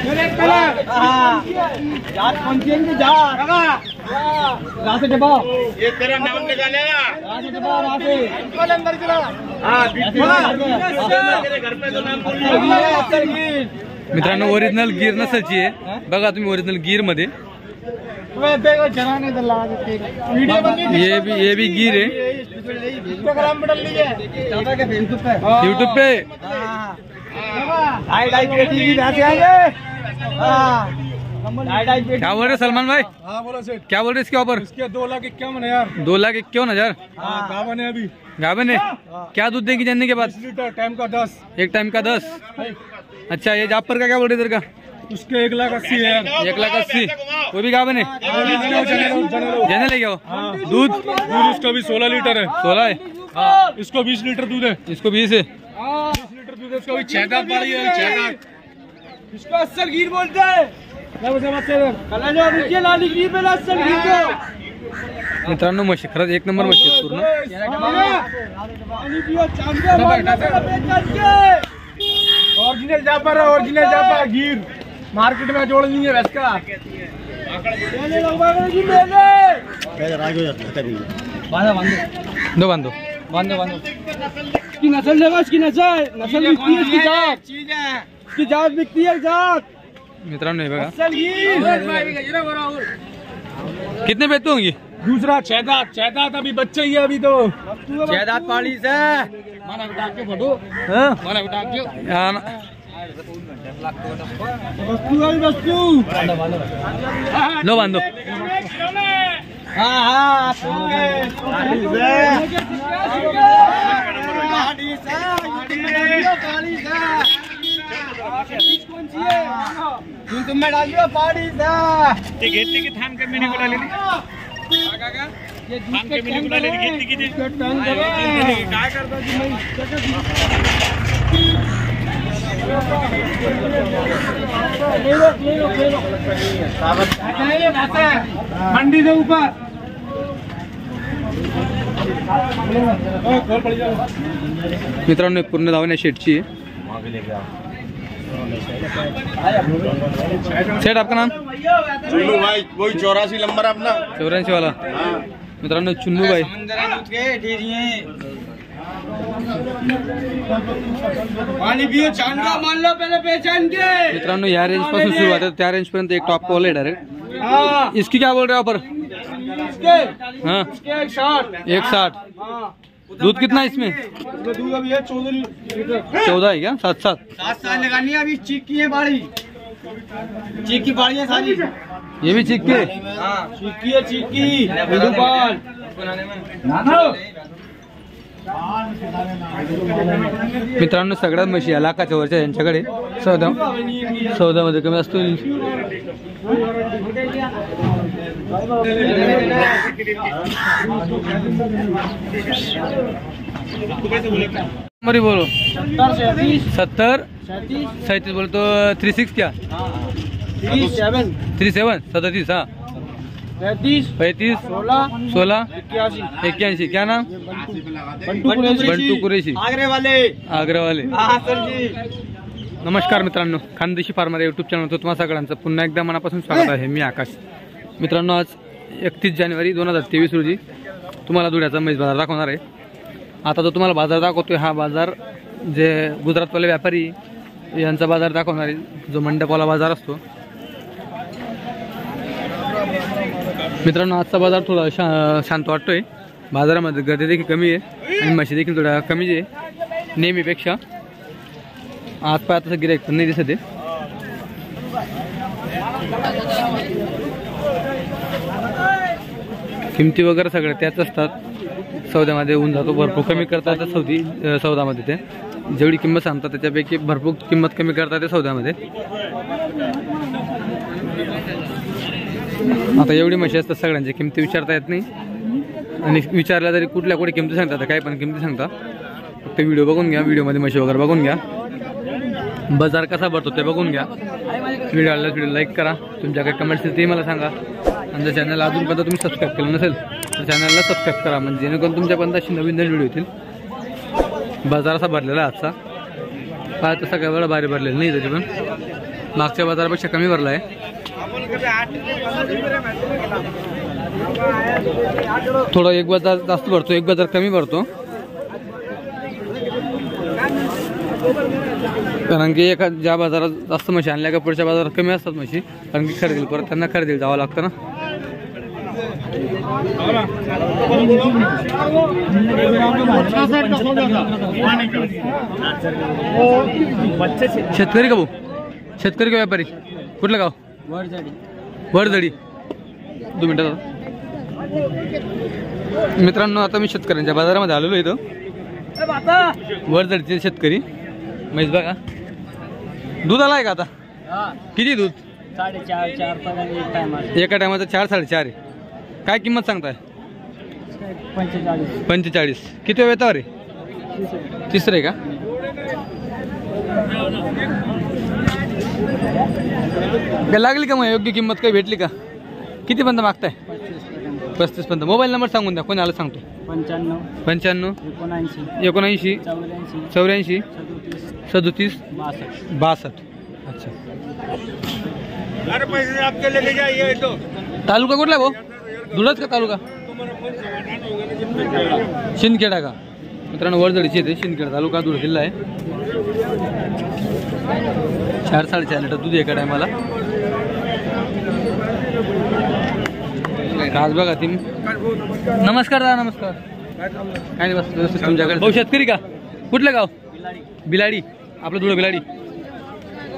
ये तेरा नाम निकालेगा। मित्रांनो ओरिजिनल गिर नसलची आहे बघा तुम्ही ओरिजिनल गिर मध्ये ये भी गिर है यूट्यूब पे क्या बोल रहे सलमान भाई? हाँ बोलो सेठ। क्या बोल रहे इसके ऊपर? इसके 2,51,000। 2,51,000 गावन है अभी। गाभिन है। क्या दूध देगी जनने के बाद? 20 लीटर टाइम का 10। एक टाइम का 10। अच्छा ये जापर का क्या बोल रहे इधर का? उसके 1,80,000। 1,80,000 वो भी गाभिन है। जने ले गया दूध उसका भी 16 लीटर है। 16 है। इसको 20 लीटर दूध है। इसको 20 है। 20 लीटर दूध है। इसका भी 6 दांत वाली है। 6 दांत। इसको असल गिर बोलते हैं। लाली गिर पे असल गिर को। मित्रांनो म्हशी खरंच एक नंबर म्हशी पूर्ण ओरिजिनल जापर है। ओरिजिनल जापर गिर मार्केट में जोड़ देंगे भैंस का। दो बांधो इसकी नस्ल देखो। इसकी नस्ल बिकती है। इसकी जात इसकी जात बिकती है। जात मित्रांनो हे बघा असल गिर। कितने बेचते होंगे? दूसरा 6 दांत। 6 दांत अभी बच्चे ही है अभी तो। 6 दांत पाली से माना उठा के फोटो। हाँ? माना उठा के हाँ ना। वस्तु लो बांधो हाँ तुम्हें डाल दिया पानी से घेतली की थांब कमी निघून आलेली। थांब कमी निघून आलेली घेतली की काय करता तुम्ही? मंडी से ऊपर मित्रांनो पूर्ण धावण्या शेटची आहे। सेठ आपका नाम? चुन्नू भाई। वही 84 नंबर अपना। 84 वाला। मित्रांनो चुन्नू भाई पानी पियो। चांदा मान लो पहले पहचान के। मित्रांनो या रेंज पासून सुरुवात आहे त्या रेंज पर्यंत एक टॉप कॉल आहे डायरेक्ट। इसकी क्या बोल रहे हो पर? हाँ 160। दूध कितना है इसमें? दूध अभी है 14 लीटर। 14 है क्या? 7 साल लगानी है अभी। चीक की है बाड़ी। चीक की बाड़ी है सारी। ये भी चीक के? चीक की है। चीक की मित्रांनो सगळ्यात म्हशी या लाखाच्या वरच्या यांच्याकडे सौदामध्ये कमी असतो। बोलो 70 37 बोलतो 36 क्या? 37 37 हाँ 35 16 81। क्या नाम? बंटू कुरेशी आगरे वाले। सर जी नमस्कार मित्रांनो खानदेशी फार्मर यूट्यूब चॅनल तुम्हा सगळ्यांचं पुन्हा एकदा मनापासून स्वागत आहे। मी आकाश। मित्रांनो आज 31 जानेवारी 2023 रोजी तुम्हाला धुळ्याचा म्हैस बाजार दाखवणार आहे। आता जो तुम्हाला बाजार दाखवतोय हा बाजार जे गुजरातवाले व्यापारी यांचा बाजार दाखवणार आहे जो मंडपवाला बाजार असतो। मित्रांनो आजचा बाजार थोडा शांत वाटतोय। बाजारामध्ये गर्दी देखील कमी आहे आणि म्हशी देखील थोड्या कमी आहे नेहमीपेक्षा। आज पाय तसं गिऱ्हाईक पण नाही दिसत आहे। किमती वगैरे सगळ्या त्याच असतात। सौद्यामध्ये होऊन जातो भरपूर कमी करतात सौदामध्ये ते जेवढी किंमत सांगतात त्याच्यापैकी भरपूर किंमत कमी करतात ते सौद्यामध्ये। आता एवढी म्हशी असतात सगळ्यांची किमती विचारता येत नाही आणि विचारल्या तरी कुठल्या कुठे किमती सांगतात काय पण किमती सांगतात। फक्त व्हिडिओ बघून घ्या। व्हिडिओमध्ये म्हशी वगैरे बघून घ्या। बाजार कसा भरतो ते बघून घ्या। व्हिडिओ लाईक करा। तुमच्याकडे कमेंट्स ते मला सांगा। आणि जर चॅनल अजूनपर्यंत तुम्ही सबस्क्राईब केलं नसेल तर चॅनलला सबस्क्राईब करा म्हणजे जेणेकरून तुमच्यापर्यंत अशी नवीन व्हिडिओ येतील। बाजार असा भरलेला आजचा पाय तसा काय वेळा भारी भरलेला नाही तरी पण मागच्या बाजारापेक्षा कमी भरला आहे. थोडा एक बाजार जास्त भरतो, एक बाजार कमी भरतो. कारण की एका ज्या बाजारात जास्त म्हशी आणल्या का पुढच्या बाजारात कमी असतात म्हशी, कारण की खरेदीला परत त्यांना खरेदीला जावं लागतं ना. शेतकरी का भाऊ? शेतकरी का व्यापारी? कुठलं गाव? वरजडी. 2 मिनिटं. मित्रांनो आता मी शेतकऱ्यांच्या बाजारामध्ये आलेलो इथं. वरजडीचे शेतकरी म्हैस बघा. दूध आलाय का आता? किती दूध? 4.5 एका टायमाचा 4 साडेचार आहे. काय किंमत सांगताय? 45. किती वेळ येतो रे? तिसरं आहे का? काय लागली का मग योग्य किंमत? काही भेटली का? किती पर्यंत मागताय? 35 पर्यंत. मोबाईल नंबर सांगून द्या, कोणी आलं सांगतो. 95 79 84 37 62. अच्छा. तालुका कुठला भाऊ? धुळच का तालुका? शिंदखेडा का? मित्रांनो वरजडीची येते, शिंदखेडा तालुका, धुळे जिल्हा आहे. 4 साडेचार लिटर दूध एका टायमाला. आज बघा ती. नमस्कार दादा. नमस्कार. काय नाही बस व्यवस्थित तुमच्याकडे. भाऊ शेतकरी का? कुठलं गाव? बिलाडी. आपलं धुळे बिलाडी.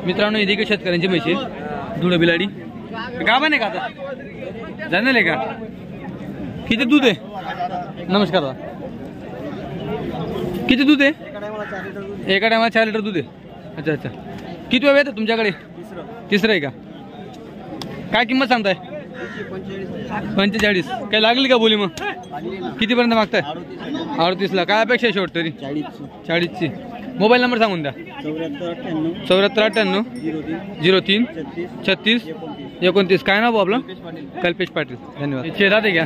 मित्रांनो इथे का शेतकऱ्यांची म्हशी धुळे बिलाडी. गाभण आहे का आता? जाणलं आहे का? किती दूध आहे? नमस्कार दादा. किती दूध आहे? एका टायमाला 4 लिटर दूध आहे. अच्छा अच्छा. किती वेळ येतं तुमच्याकडे? तिसरं आहे का? काय किंमत सांगताय? 45. काय लागली का बोली मग? कितीपर्यंत मागताय? 38ला. काय अपेक्षा आहे शेवट तरी? 40ची. मोबाईल नंबर सांगून द्या. 7498 03 36 29. काय नाव आपलं? कल्पेश पाटील. धन्यवाद. चेहरा घ्या.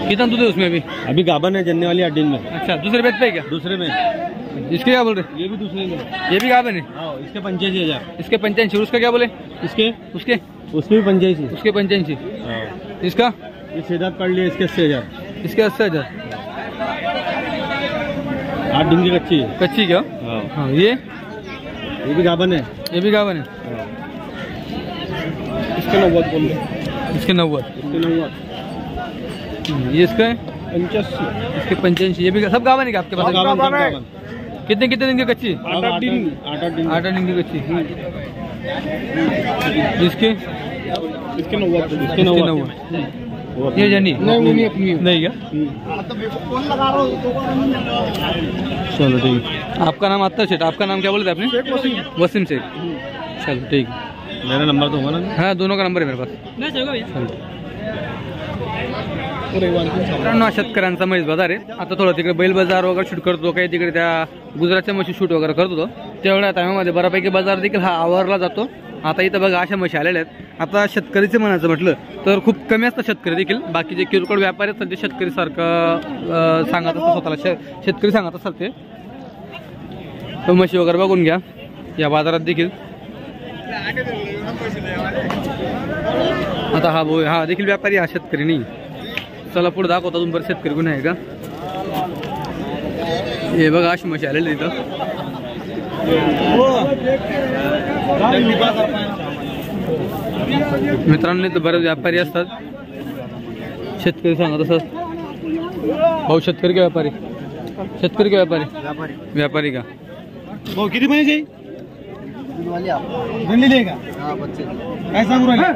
कितना दूध है उसमें अभी गाभन है जन्ने वाली 8 दिन में. अच्छा. दूसरे बेच पे क्या? दूसरे में. इसके क्या बोल रहे? ये भी दूसरे में. ये भी गाभन है. इसके 85,000. इसके 85. उसका क्या बोले? इसके उसके भी 85. उसके 85. इसका ये 6 दांत पड़ लिए. इसके 80,000. इसके 80,000. 8 दिन की कच्ची है. कच्ची क्या? हाँ. ये भी गाभन है. ये भी गाभन है. इसके 90 बोल रहे. इसके 90. ये इसका है 85. इसके 85. ये भी सब गाभन है क्या आपके पास? कितने दिन की कच्ची? 8 दिन की कच्ची. इसके 90. ये जानी नहीं क्या? चलो ठीक. आपका नाम आता शेठ. आपका नाम क्या बोले थे आपने? वसीम शेख. चलो ठीक. मेरा नंबर तो होगा ना? हाँ दोनों का नंबर है मेरे पास. मित्रांनो शेतकऱ्यांचा म्हैस बाजार आहे. आता थोडं तिकडे बैल बाजार वगैरे शूट करतो, काही तिकडे त्या गुजरातच्या म्हशी शूट वगैरे करत होतो. तेवढ्या टायमामध्ये बऱ्यापैकी बाजार देखील हा आवरला जातो. आता इथं बघा अशा म्हशी आलेल्या आहेत. आता शेतकरीचे म्हणायचं म्हटलं तर खूप कमी असतात शेतकरी देखील. बाकीचे किरकोळ व्यापारी सध्या शेतकरी सारखं सांगत असतात स्वतःला. शेतकरी सांगत असतात ते. तो म्हशी वगैरे बघून घ्या या बाजारात देखील. आता हा देखील व्यापारी, हा शेतकरी नाही. चला पुढे दाखवता तुम्ही. शेतकरी कोण आहे का? हे बघा अशी म्हशी आलेली इथं. मित्रांनो इथं बरेच व्यापारी असतात. शेतकरी सांगत असतात. भाऊ शेतकरी का व्यापारी? शेतकरी का व्यापारी? व्यापारी का? भाऊ किती महिने बनलेली का? काय सांगू राहिले?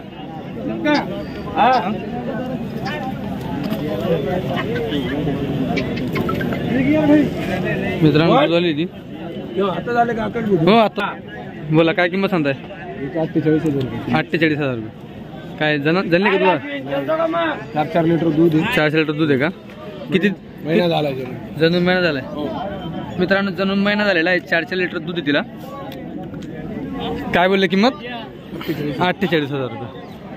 मित्रांनो झाली ती. आता झाले का? हो आता बोला. काय किंमत सांगताय? 48,000 रुपये. काय जनले का तुला? 4 लिटर दूध आहे. 4 लिटर दूध आहे का? किती महिना झाला? जनून महिना झालाय. मित्रांनो जनून महिना झालेला आहे. 4 लिटर दूध आहे तिला. काय बोलले किंमत? 48,000 रुपये.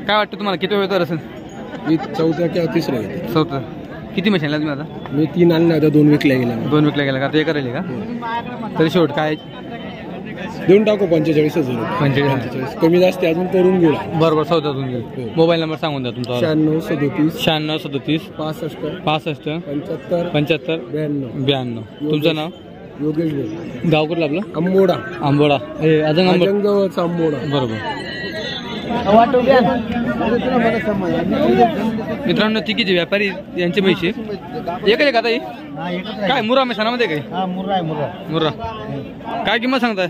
काय वाटतं तुम्हाला किती वेळ तर असेल? मी 4था किंवा 3रा आहे. 4था. किती म्हशी आणल्या तुम्ही आता? मी 3 आणल्या होत्या. 2 विकल्या गेल्या. 2 विकल्या गेल्या का? ते करायला का? तरी शेवट काय देऊन टाकू 45,000 45 कमी जास्त अजून करून घेऊ. बरोबर सौदातून घेईल. मोबाईल नंबर सांगून द्या तुमचा. 96 37 65 65 75 75 92. तुमचं नाव? योगेश गाव कुठलं आपलं? आंबोडा. आंबोडा. हे अजंगावरचा आंबोडा. बरोबर. मित्रांनो तिकीचे व्यापारी यांचे म्हैशी एकच आहे का ताई? काय मुर्रा मैसानामध्ये काय? मुर्रा. काय किंमत सांगताय?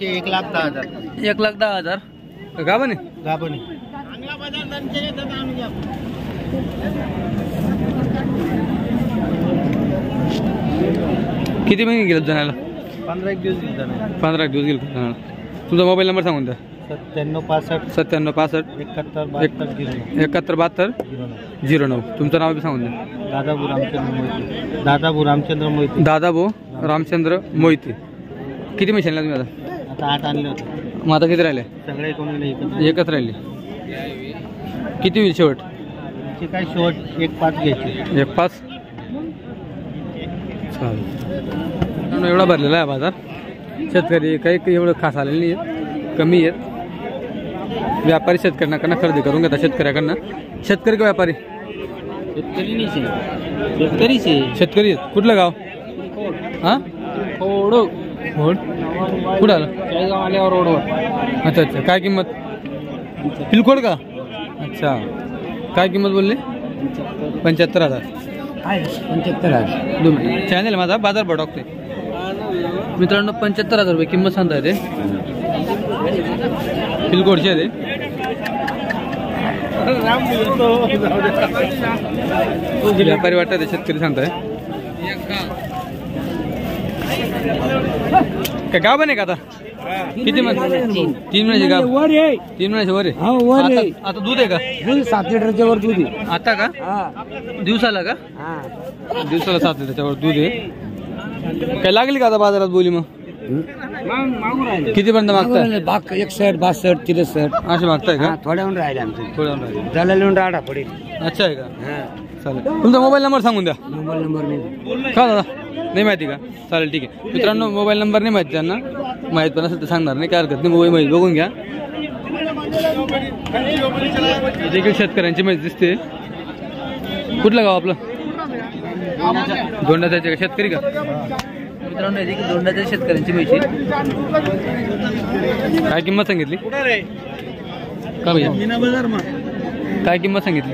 1,10,000. 1,10,000. गाभण आहे? गाभणी. किती महिने गेले जाण्याला? 15 दिवस दिले. 15 दिवस गेले जाण्याला. तुमचा मोबाईल नंबर सांगून द्या. 97 65 71 71 09. तुमचं नाव बी सांगून द्या. दादाबू रामचंद्र मोहिते. दादाभाऊ रामचंद्र मोहिते. किती म्हशी आणल्या तुम्ही आता? आता 8 आणले होते. मग आता किती राहिले? सगळे कोणी एकच राहिले. किती होईल शेवट? काय शेवट 1,5 घ्यायचे. 1,5. चालेल. एवढा भरलेला आहे बाजार. शेतकरी काही एवढं खास आलेलं नाही आहेत, कमी आहेत. व्यापारी शेतकऱ्यांकडनं खरेदी करून घेतात. शेतकऱ्याकडनं. शेतकरी का व्यापारी? शेतकरी आहेत. कुठलं गाव? हां कुठं आलं? रोडवर. अच्छा अच्छा. काय किंमत? पिलखोड का? अच्छा. काय किंमत बोलले? 75,000. 75,000. चॅनल माझा बाजार भडकते. मित्रांनो 75,000 रुपये किंमत सांगता येते. पिलकोडचे आहे ते. व्यापारी वाटत शेतकरी सांगताय. काय गाव बने का आता? किती महिने? 3 महिन्याचे गाव. 3 महिन्याचे वर आहे. आता दूध आहे का? 7 लिटरच्या वर दूध आहे. आता का? दिवसाला का? दिवसाला 7 लिटरच्या वर दूध आहे. काय लागली का आता बाजारात बोली? मग कितीपर्यंत मागताय? 61 62 63 असे मागताय का? थोड्याहून राहिले आमचे. थोड्याहून राहिले. दलालून राडा पडेल. अच्छा आहे का? चालेल. तुमचा मोबाईल नंबर सांगून द्या. मोबाईल नंबर नाही का दादा? नाही माहिती का? चालेल ठीक आहे. मित्रांनो मोबाईल नंबर नाही माहिती त्यांना. माहीत पण असेल तर सांगणार नाही, काय हरकत नाही. मोबाईल माहिती बघून घ्या. देखील शेतकऱ्यांची माहिती दिसते. कुठलं गाव आपलं? दोंडाचे का? शेतकरी का? मित्रांनो देखील दोंडाच्या शेतकऱ्यांची माहिती. काय किंमत सांगितली का भैया? काय किंमत सांगितली?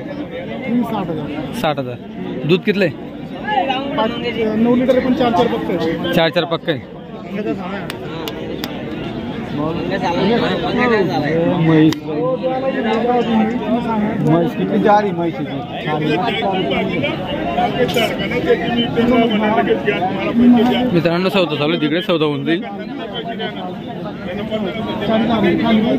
60,000. दूध कितलं आहे? 9 लिटर पण 4 पक्के. 4 पक्का आहे. म्हैस किती जारी म्हैशी? मित्रांनो सौदा चालू तिकडे सौदा होऊन जाईल.